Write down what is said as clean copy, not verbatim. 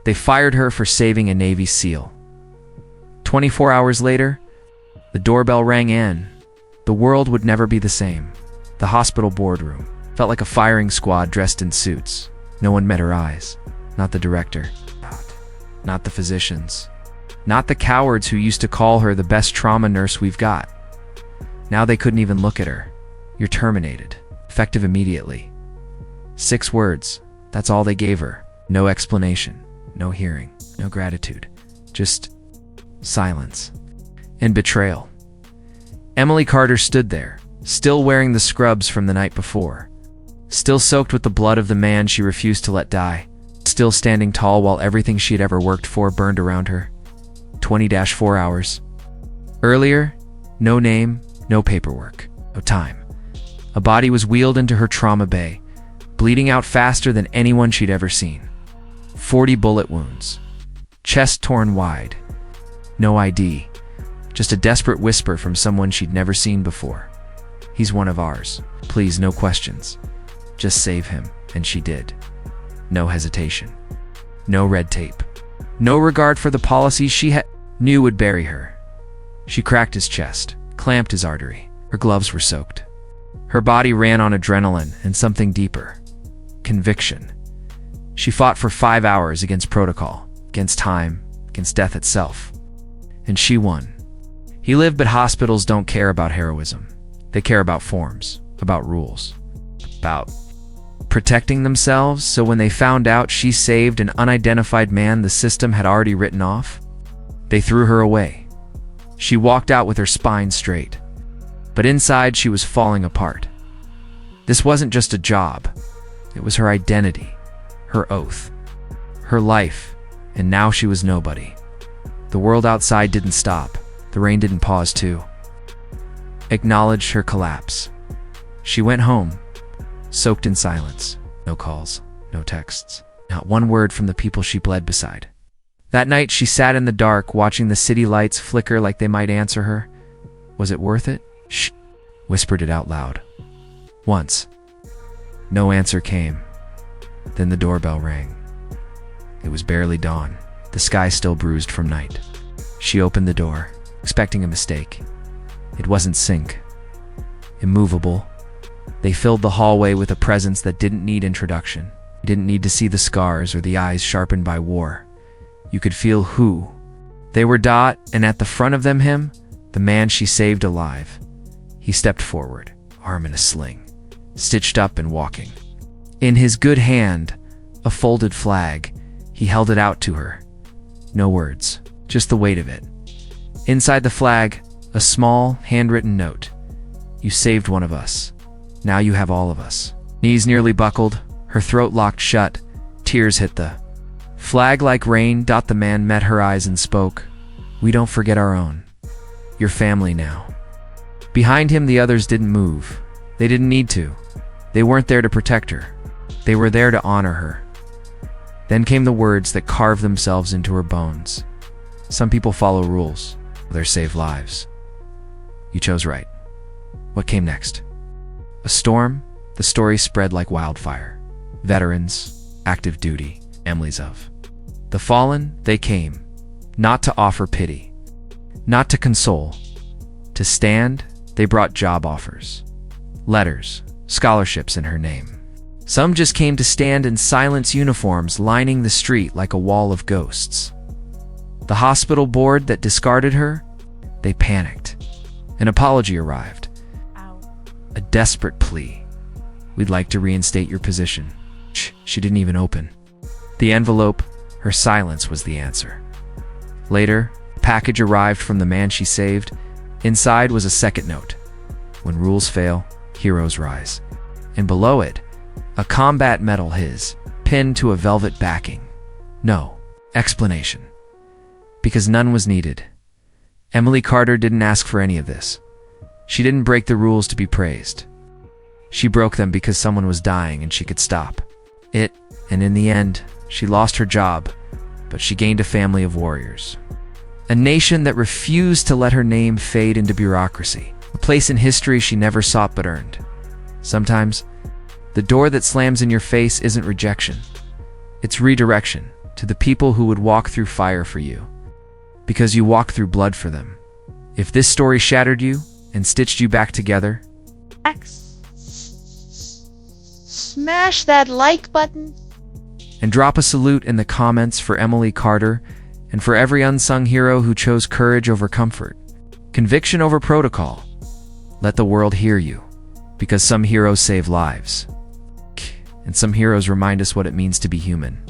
They fired her for saving a Navy SEAL. 24 hours later, the doorbell rang in. The world would never be the same. The hospital boardroom felt like a firing squad dressed in suits. No one met her eyes. Not the director. Not the physicians. Not the cowards who used to call her the best trauma nurse we've got. Now they couldn't even look at her. You're terminated. Effective immediately. 6 words. That's all they gave her. No explanation. No hearing. No gratitude. Just silence. And betrayal. Emily Carter stood there, still wearing the scrubs from the night before. Still soaked with the blood of the man she refused to let die. Still standing tall while everything she had ever worked for burned around her. 20-4 hours. Earlier, no name, no paperwork, no time. A body was wheeled into her trauma bay, bleeding out faster than anyone she'd ever seen. 40 bullet wounds. Chest torn wide. No ID. Just a desperate whisper from someone she'd never seen before. He's one of ours. Please, no questions. Just save him. And she did. No hesitation. No red tape. No regard for the policies she knew would bury her. She cracked his chest, clamped his artery. Her gloves were soaked. Her body ran on adrenaline and something deeper. Conviction. She fought for 5 hours against protocol, against time, against death itself. And she won. He lived, but hospitals don't care about heroism. They care about forms, about rules, about protecting themselves. So when they found out she saved an unidentified man the system had already written off, they threw her away. She walked out with her spine straight, but inside she was falling apart. This wasn't just a job. It was her identity, her oath, her life, and now she was nobody. The world outside didn't stop. The rain didn't pause too. Acknowledged her collapse. She went home, soaked in silence. No calls, no texts, not one word from the people she bled beside. That night she sat in the dark, watching the city lights flicker like they might answer her. Was it worth it? Shh, whispered it out loud. Once. No answer came. Then the doorbell rang. It was barely dawn, the sky still bruised from night. She opened the door, expecting a mistake. It wasn't Sync. Immovable. They filled the hallway with a presence that didn't need introduction. You didn't need to see the scars or the eyes sharpened by war. You could feel who. They were Dot, and at the front of them him, the man she saved alive. He stepped forward, arm in a sling, stitched up and walking. In his good hand, a folded flag. He held it out to her. No words, just the weight of it. Inside the flag, a small, handwritten note. You saved one of us. Now you have all of us. Knees nearly buckled, her throat locked shut, tears hit the flag like rain. The man met her eyes and spoke. We don't forget our own. You're family now. Behind him, the others didn't move. They didn't need to. They weren't there to protect her. They were there to honor her. Then came the words that carved themselves into her bones. Some people follow rules. Others save lives. You chose right. What came next? A storm? The story spread like wildfire. Veterans, active duty, families of the fallen, they came, not to offer pity, not to console. To stand, they brought job offers, letters, scholarships in her name. Some just came to stand in silence, uniforms lining the street like a wall of ghosts. The hospital board that discarded her, they panicked. An apology arrived. A desperate plea. We'd like to reinstate your position. She didn't even open. The envelope, her silence was the answer. Later, a package arrived from the man she saved. Inside was a second note. When rules fail, heroes rise. And below it, a combat medal, his, pinned to a velvet backing. No explanation. Because none was needed. Emily Carter didn't ask for any of this. She didn't break the rules to be praised. She broke them because someone was dying and she could stop it, and in the end, she lost her job, but she gained a family of warriors. A nation that refused to let her name fade into bureaucracy. A place in history she never sought but earned. Sometimes, the door that slams in your face isn't rejection. It's redirection to to the people who would walk through fire for you, because you walk through blood for them. If this story shattered you and stitched you back together, smash that like button. and drop a salute in the comments for Emily Carter and for every unsung hero who chose courage over comfort, conviction over protocol. Let the world hear you, because some heroes save lives, and some heroes remind us what it means to be human.